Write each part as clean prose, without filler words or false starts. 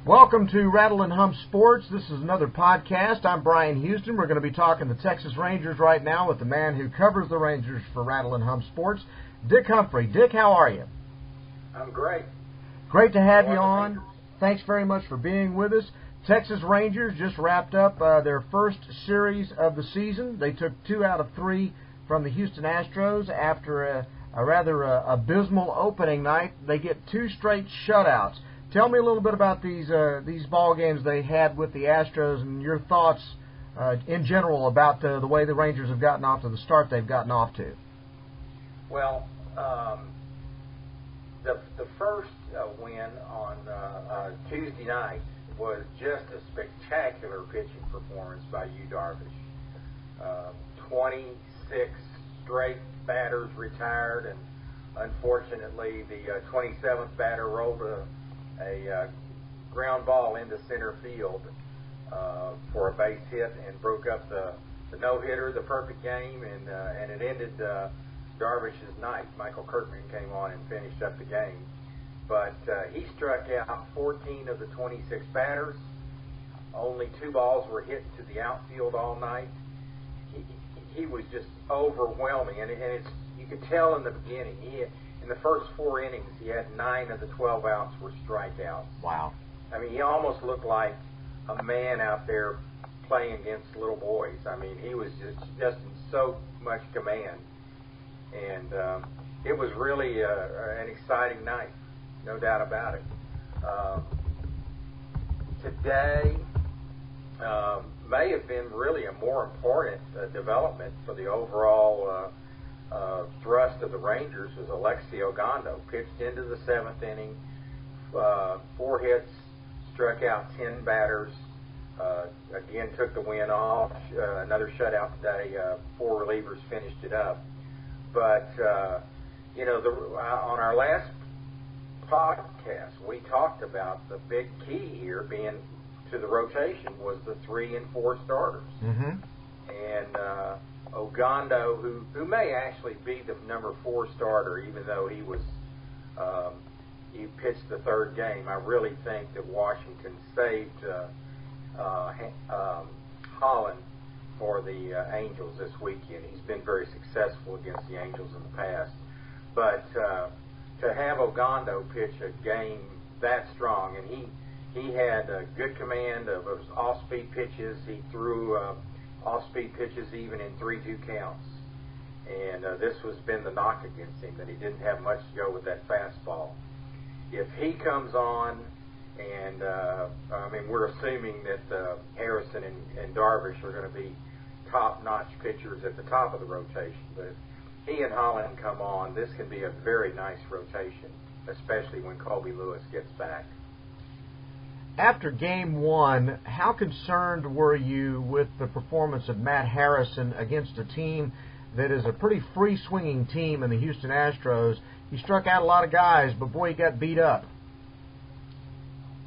Welcome to Rattle and Hump Sports. This is another podcast. I'm Bryan Houston. We're going to be talking the Texas Rangers right now with the man who covers the Rangers for Rattle and Hump Sports, Dic Humphrey. Dic, how are you? I'm great. Great to have you on. Thanks very much for being with us. Texas Rangers just wrapped up their first series of the season. They took 2 out of 3 from the Houston Astros after a rather abysmal opening night. They get 2 straight shutouts. Tell me a little bit about these ball games they had with the Astros and your thoughts in general about the way the Rangers have gotten off to the start they've gotten off to. Well, the first win on Tuesday night was just a spectacular pitching performance by Yu Darvish. 26 straight batters retired, and unfortunately the 27th batter rolled a ground ball into center field for a base hit and broke up the no-hitter, the perfect game, and it ended Darvish's night. Michael Kirkman came on and finished up the game. But he struck out 14 of the 26 batters. Only 2 balls were hit to the outfield all night. He was just overwhelming, and it's you could tell in the beginning. In the first 4 innings, he had 9 of the 12 outs were strikeouts. Wow. I mean, he almost looked like a man out there playing against little boys. I mean, he was just in so much command. And it was really an exciting night, no doubt about it. Today may have been really a more important development for the overall thrust of the Rangers was Alexi Ogando. Pitched into the 7th inning, 4 hits, struck out 10 batters, again took the win off, another shutout today, 4 relievers finished it up. But, on our last podcast, we talked about the big key here being to the rotation was the 3 and 4 starters. Mm-hmm. And Ogando, who may actually be the number 4 starter, even though he pitched the 3rd game. I really think that Washington saved Holland for the Angels this weekend. He's been very successful against the Angels in the past. But to have Ogando pitch a game that strong, and he had a good command of his off-speed pitches. He threw off-speed pitches even in 3-2 counts. And this has been the knock against him, that he didn't have much to go with that fastball. If he comes on, and we're assuming that Harrison and Darvish are going to be top-notch pitchers at the top of the rotation. But if he and Holland come on, this can be a very nice rotation, especially when Colby Lewis gets back. After Game 1, how concerned were you with the performance of Matt Harrison against a team that is a pretty free-swinging team in the Houston Astros? He struck out a lot of guys, but boy, he got beat up.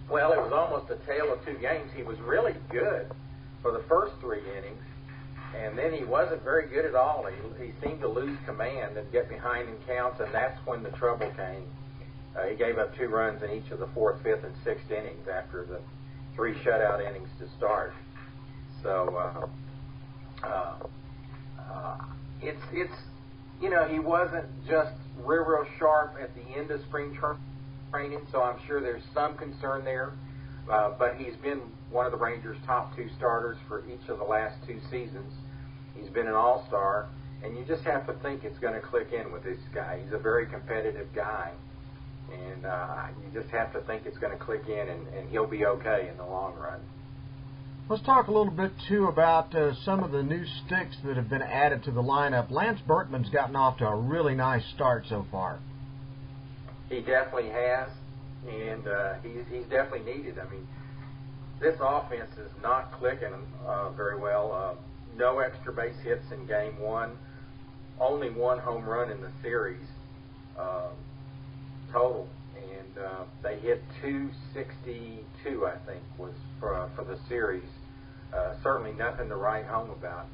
Well, it was almost a tale of 2 games. He was really good for the first 3 innings, and then he wasn't very good at all. He seemed to lose command and get behind in counts, and that's when the trouble came. He gave up 2 runs in each of the 4th, 5th, and 6th innings after the 3 shutout innings to start. So he wasn't just real sharp at the end of spring training. So I'm sure there's some concern there. But he's been one of the Rangers' top 2 starters for each of the last 2 seasons. He's been an all-star, and you just have to think it's going to click in with this guy. He's a very competitive guy. And you just have to think it's going to click in, and he'll be okay in the long run. Let's talk a little bit, too, about some of the new sticks that have been added to the lineup. Lance Berkman's gotten off to a really nice start so far. He definitely has, and he's definitely needed. I mean, this offense is not clicking very well. No extra base hits in Game 1. Only 1 home run in the series. Total, and they hit 262, I think, was for the series. Certainly nothing to write home about.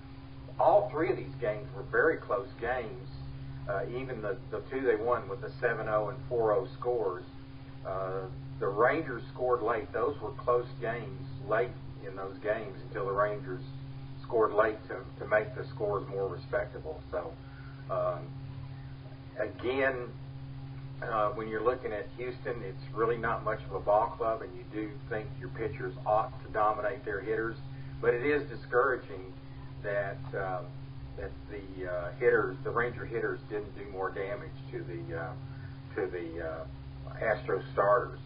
All 3 of these games were very close games. Even the 2 they won with the 7-0 and 4-0 scores. The Rangers scored late. Those were close games late in those games until the Rangers scored late to make the scores more respectable. So, again, when you're looking at Houston, it's really not much of a ball club, and you do think your pitchers ought to dominate their hitters. But it is discouraging that the Ranger hitters didn't do more damage to the Astro starters.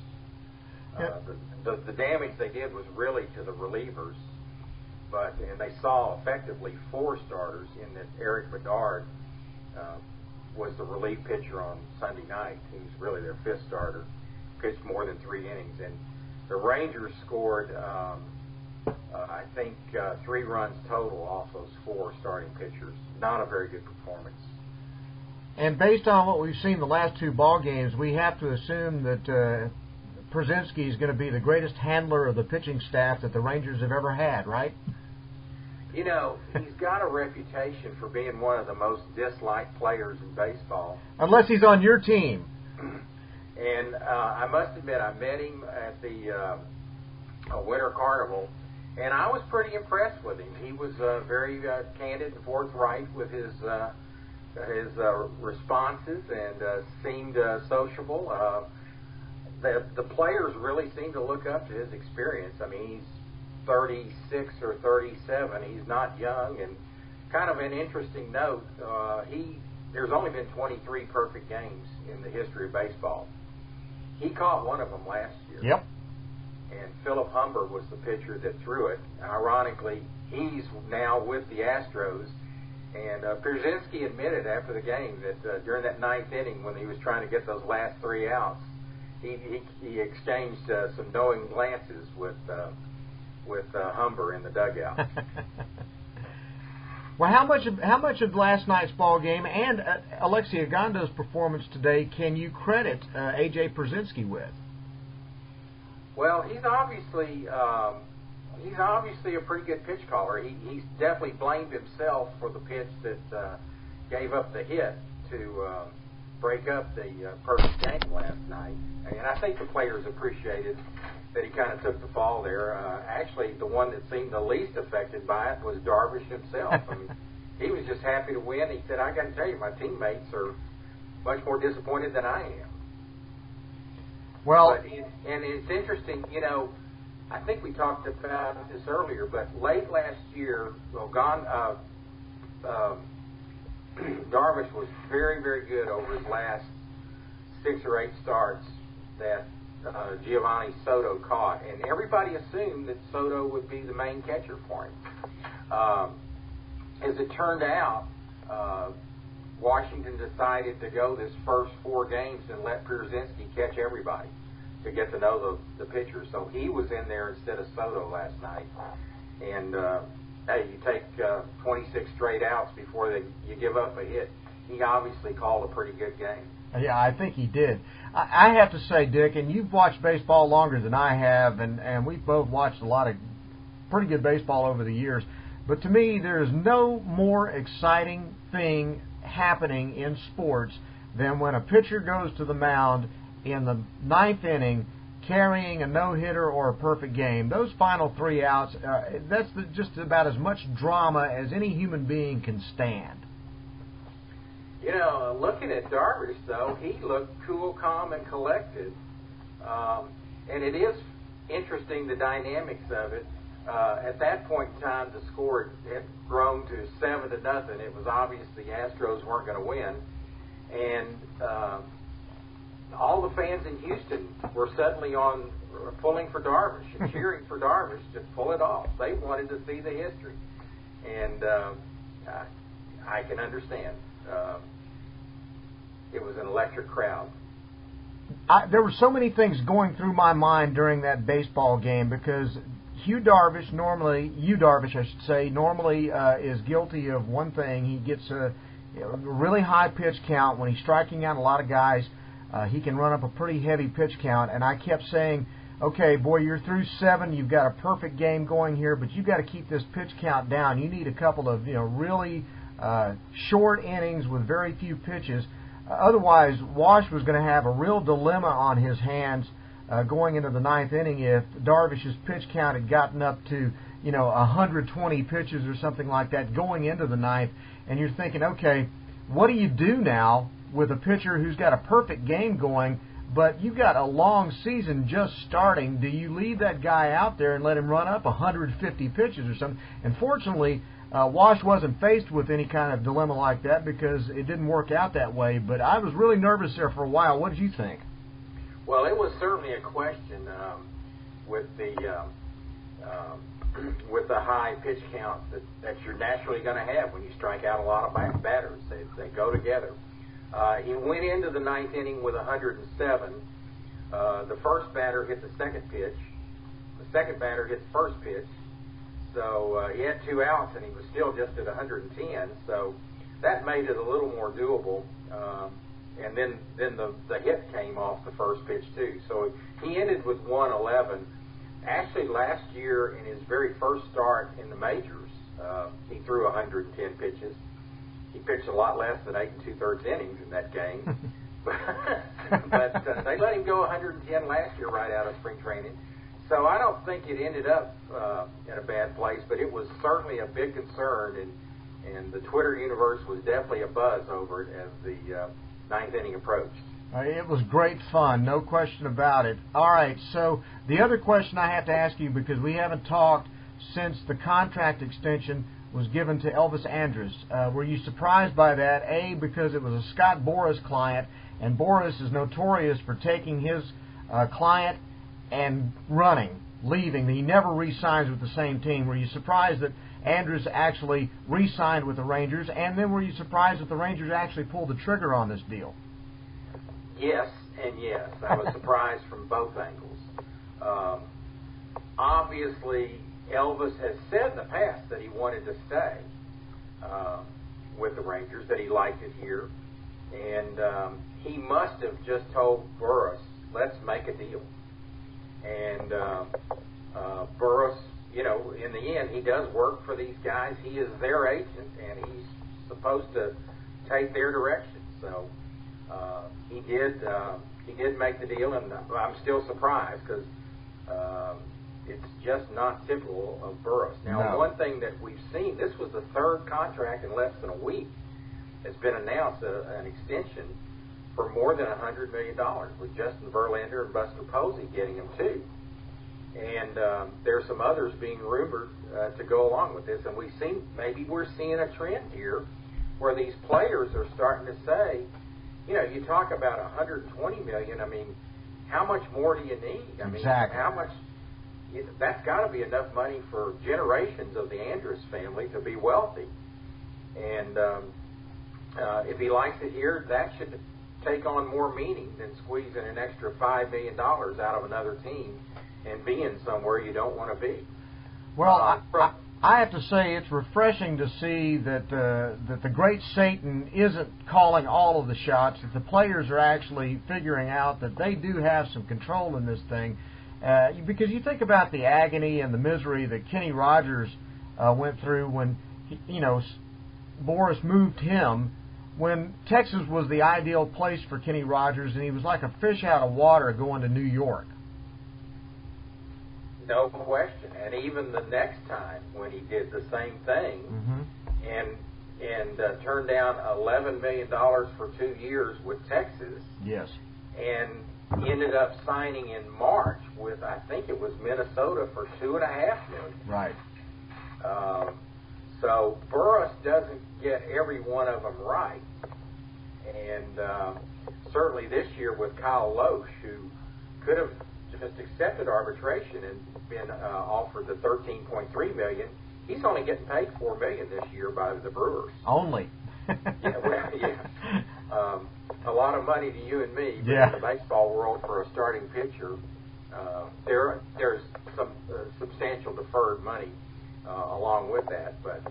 The damage they did was really to the relievers, and they saw effectively 4 starters in that Eric Bedard was the relief pitcher on Sunday night. He was really their 5th starter, pitched more than 3 innings. And the Rangers scored, I think, 3 runs total off those 4 starting pitchers. Not a very good performance. And based on what we've seen the last 2 ball games, we have to assume that Pierzynski is going to be the greatest handler of the pitching staff that the Rangers have ever had, right? You know, he's got a reputation for being one of the most disliked players in baseball. Unless he's on your team. And I must admit, I met him at the Winter Carnival, and I was pretty impressed with him. He was very candid and forthright with his responses and seemed sociable. The players really seem to look up to his experience. I mean, he's 36 or 37. He's not young. And kind of an interesting note, there's only been 23 perfect games in the history of baseball. He caught one of them last year. Yep. And Philip Humber was the pitcher that threw it. Ironically, he's now with the Astros. And Pierzynski admitted after the game that during that 9th inning, when he was trying to get those last 3 outs, he exchanged some knowing glances with Humber in the dugout. Well, how much of last night's ball game and Alexi Ogando's performance today can you credit A.J. Pierzynski with? Well, he's obviously a pretty good pitch caller. He's definitely blamed himself for the pitch that gave up the hit to break up the perfect game last night. And I think the players appreciated that he kind of took the fall there. Actually, the one that seemed the least affected by it was Darvish himself. I mean, he was just happy to win. He said, I got to tell you, my teammates are much more disappointed than I am. Well, and it's interesting, you know, I think we talked about this earlier, but late last year, Darvish was very, very good over his last 6 or 8 starts that Giovanni Soto caught, and everybody assumed that Soto would be the main catcher for him. As it turned out, Washington decided to go this first 4 games and let Pierzynski catch everybody to get to know the pitchers. So he was in there instead of Soto last night. And, hey, you take 26 straight outs before you give up a hit. He obviously called a pretty good game. Yeah, I think he did. I have to say, Dick, and you've watched baseball longer than I have, and we've both watched a lot of pretty good baseball over the years, but to me, there is no more exciting thing happening in sports than when a pitcher goes to the mound in the 9th inning carrying a no-hitter or a perfect game. Those final 3 outs, that's just about as much drama as any human being can stand. You know, looking at Darvish, though, he looked cool, calm, and collected. And it is interesting, the dynamics of it. At that point in time, the score had grown to 7-0. It was obvious the Astros weren't going to win. And all the fans in Houston were suddenly pulling for Darvish and cheering for Darvish to pull it off. They wanted to see the history. And I can understand. It was an electric crowd. There were so many things going through my mind during that baseball game because Yu Darvish, normally is guilty of one thing. He gets a really high pitch count. When he's striking out a lot of guys, he can run up a pretty heavy pitch count. And I kept saying, okay, boy, you're through 7. You've got a perfect game going here, but you've got to keep this pitch count down. You need a couple of really short innings with very few pitches. Otherwise, Wash was going to have a real dilemma on his hands going into the ninth inning if Darvish's pitch count had gotten up to 120 pitches or something like that going into the ninth, and you're thinking, okay, what do you do now with a pitcher who's got a perfect game going, but you've got a long season just starting? Do you leave that guy out there and let him run up 150 pitches or something? And fortunately, Wash wasn't faced with any kind of dilemma like that because it didn't work out that way, but I was really nervous there for a while. What did you think? Well, it was certainly a question with the high pitch count that you're naturally going to have when you strike out a lot of batters. They go together. He went into the ninth inning with 107. The first batter hit the second pitch. The second batter hit the first pitch. So he had 2 outs, and he was still just at 110. So that made it a little more doable. And then the hit came off the first pitch, too. So he ended with 111. Actually, last year, in his very first start in the majors, he threw 110 pitches. He pitched a lot less than 8 2/3 innings in that game. but they let him go 110 last year right out of spring training. So I don't think it ended up in a bad place, but it was certainly a big concern, and the Twitter universe was definitely abuzz over it as the ninth inning approached. It was great fun, no question about it. All right, so the other question I have to ask you, because we haven't talked since the contract extension was given to Elvis Andrus. Were you surprised by that? A, because it was a Scott Boras client, and Boras is notorious for taking his client and leaving. He never re-signs with the same team. Were you surprised that Andrus actually re-signed with the Rangers? And then were you surprised that the Rangers actually pulled the trigger on this deal? Yes and yes. I was surprised from both angles. Obviously, Elvis has said in the past that he wanted to stay with the Rangers, that he liked it here. And he must have just told Boras, let's make a deal. And Boras, in the end, he does work for these guys. He is their agent, and he's supposed to take their direction. So he did make the deal, and I'm still surprised because it's just not typical of Boras. Now, One thing that we've seen, this was the third contract in less than a week. It's been announced an extension for more than $100 million, with Justin Verlander and Buster Posey getting them too. And there's some others being rumored to go along with this. And maybe we're seeing a trend here where these players are starting to say, you talk about $120 million. I mean, how much more do you need? I mean, exactly. How much? That's got to be enough money for generations of the Andrus family to be wealthy. And if he likes it here, that should take on more meaning than squeezing an extra $5 million out of another team and being somewhere you don't want to be. Well, I have to say it's refreshing to see that the great Satan isn't calling all of the shots, that the players are actually figuring out that they do have some control in this thing. Because you think about the agony and the misery that Kenny Rogers went through when, Boras moved him, when Texas was the ideal place for Kenny Rogers, and he was like a fish out of water going to New York. No question. And even the next time when he did the same thing and turned down $11 million for 2 years with Texas. Yes. And ended up signing in March with, I think it was Minnesota, for $2.5 million. Right. So Boras doesn't get every one of them right. And certainly this year with Kyle Loesch, who could have just accepted arbitration and been offered the $13.3 million, he's only getting paid $4 million this year by the Brewers. Only. A lot of money to you and me, but in the baseball world for a starting pitcher, there's some substantial deferred money along with that, but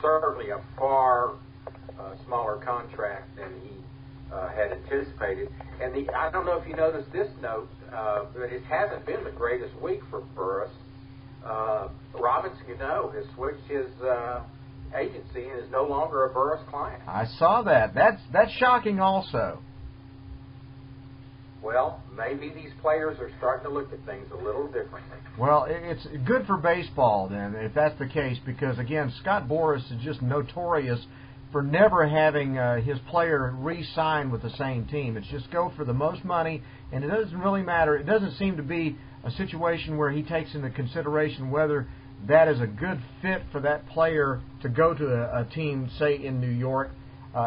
certainly a far smaller contract than he had anticipated. And I don't know if you noticed this note, but it hasn't been the greatest week for Boras. Robinson Cano has switched his agency and is no longer a Burris client. I saw that. That's shocking also. Well, maybe these players are starting to look at things a little differently. Well, it's good for baseball then, if that's the case, because, again, Scott Boras is just notorious for never having his player re-sign with the same team. It's just go for the most money, and it doesn't really matter. It doesn't seem to be a situation where he takes into consideration whether that is a good fit for that player to go to a team, say, in New York.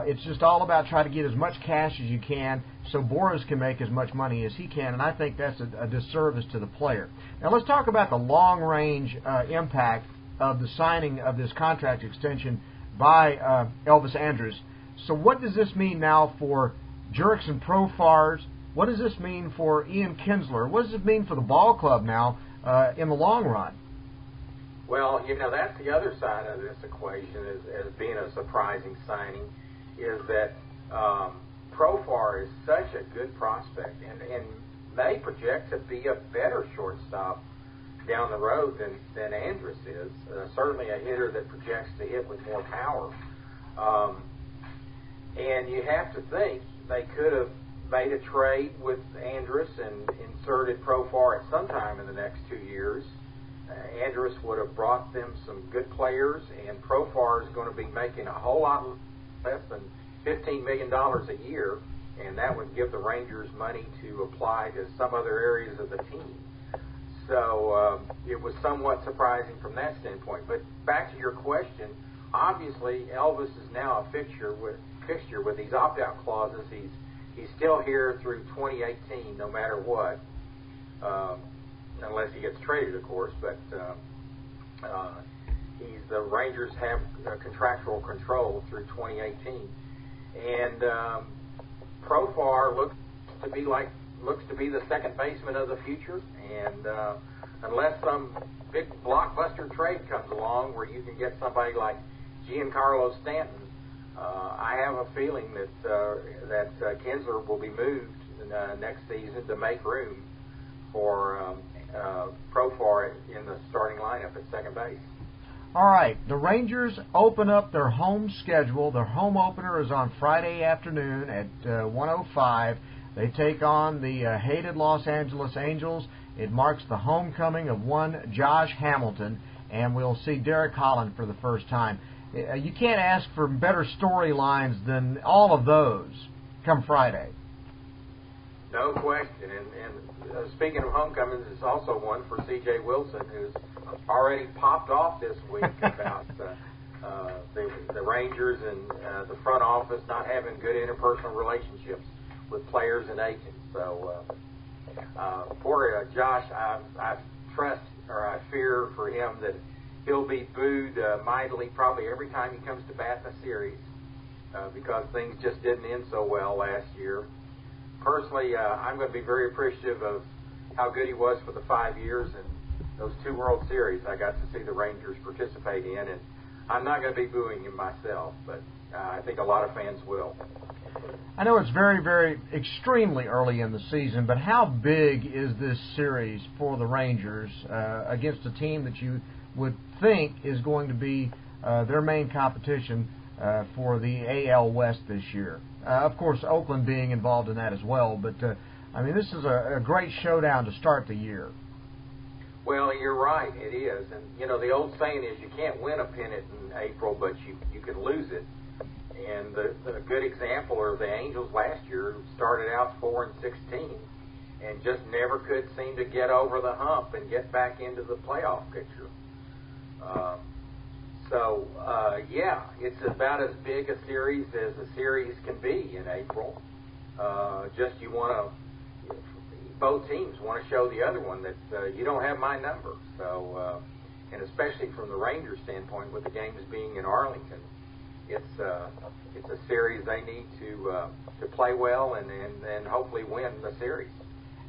It's just all about trying to get as much cash as you can so Boras can make as much money as he can, and I think that's a disservice to the player. Now let's talk about the long-range impact of the signing of this contract extension by Elvis Andrus. So what does this mean now for Jurickson Profars? What does this mean for Ian Kinsler? What does it mean for the ball club now in the long run? Well, that's the other side of this equation as being a surprising signing, is that Profar is such a good prospect and may project to be a better shortstop down the road than Andrus is. Certainly a hitter that projects to hit with more power. And you have to think they could have made a trade with Andrus and inserted Profar at some time in the next 2 years. Andrus would have brought them some good players, and Profar is going to be making a whole lot less than $15 million a year, and that would give the Rangers money to apply to some other areas of the team. So it was somewhat surprising from that standpoint. But back to your question, obviously Elvis is now a fixture with these opt-out clauses. He's still here through 2018, no matter what, unless he gets traded, of course. But the Rangers have contractual control through 2018, and Profar looks to be the second baseman of the future, and unless some big blockbuster trade comes along where you can get somebody like Giancarlo Stanton, I have a feeling that Kinsler will be moved next season to make room for Profar in the starting lineup at second base. All right, the Rangers open up their home schedule. Their home opener is on Friday afternoon at 1:05. They take on the hated Los Angeles Angels. It marks the homecoming of one Josh Hamilton, and we'll see Derek Holland for the first time. You can't ask for better storylines than all of those come Friday. No question. And speaking of homecomings, it's also one for C.J. Wilson, who's already popped off this week about the Rangers and the front office not having good interpersonal relationships with players and agents. So poor Josh, I fear for him that he'll be booed mightily probably every time he comes to bat in a series because things just didn't end so well last year. Personally, I'm going to be very appreciative of how good he was for the 5 years and those 2 World Series I got to see the Rangers participate in, and I'm not going to be booing him myself, but I think a lot of fans will. I know it's very, very extremely early in the season, but how big is this series for the Rangers against a team that you would think is going to be their main competition for the AL West this year? Of course, Oakland being involved in that as well, but this is a great showdown to start the year. Well, you're right, it is. And, the old saying is you can't win a pennant in April, but you can lose it. And the good example are the Angels last year, who started out 4-16 and just never could seem to get over the hump and get back into the playoff picture. It's about as big a series as a series can be in April. Both teams want to show the other one that you don't have my number. So, and especially from the Rangers standpoint, with the games being in Arlington, it's a series they need to play well and hopefully win the series.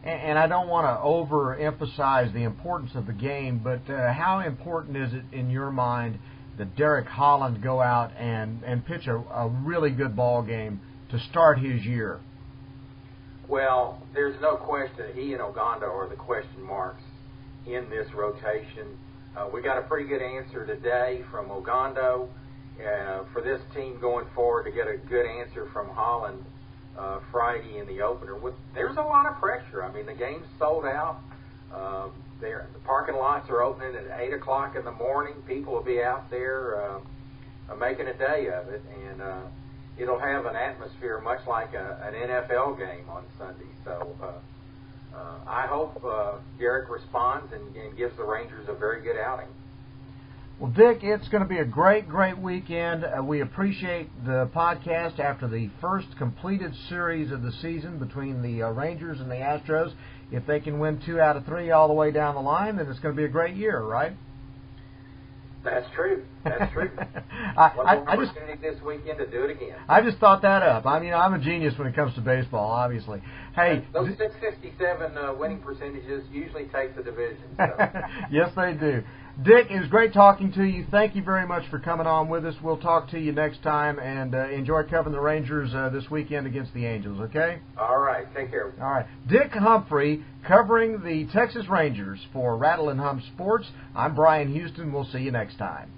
And I don't want to overemphasize the importance of the game, but how important is it in your mind that Derek Holland go out and pitch a really good ball game to start his year? Well, there's no question that he and Ogando are the question marks in this rotation. We got a pretty good answer today from Ogando, for this team going forward to get a good answer from Holland Friday in the opener, there's a lot of pressure. I mean, the game's sold out. The parking lots are opening at 8 o'clock in the morning. People will be out there making a day of it, and it'll have an atmosphere much like an NFL game on Sunday. So I hope Garrett responds and gives the Rangers a very good outing. Well, Dick, it's going to be a great, great weekend. We appreciate the podcast after the first completed series of the season between the Rangers and the Astros. If they can win 2 out of 3 all the way down the line, then it's going to be a great year, right? That's true. That's true. I just this weekend to do it again. I just thought that up. I mean, I'm a genius when it comes to baseball, obviously. Hey, those 657 winning percentages usually take the division. So. Yes, they do. Dick, it was great talking to you. Thank you very much for coming on with us. We'll talk to you next time, and enjoy covering the Rangers this weekend against the Angels, okay? All right. Take care. All right. Dic Humphrey covering the Texas Rangers for Rattle and Hump Sports. I'm Bryan Houston. We'll see you next time.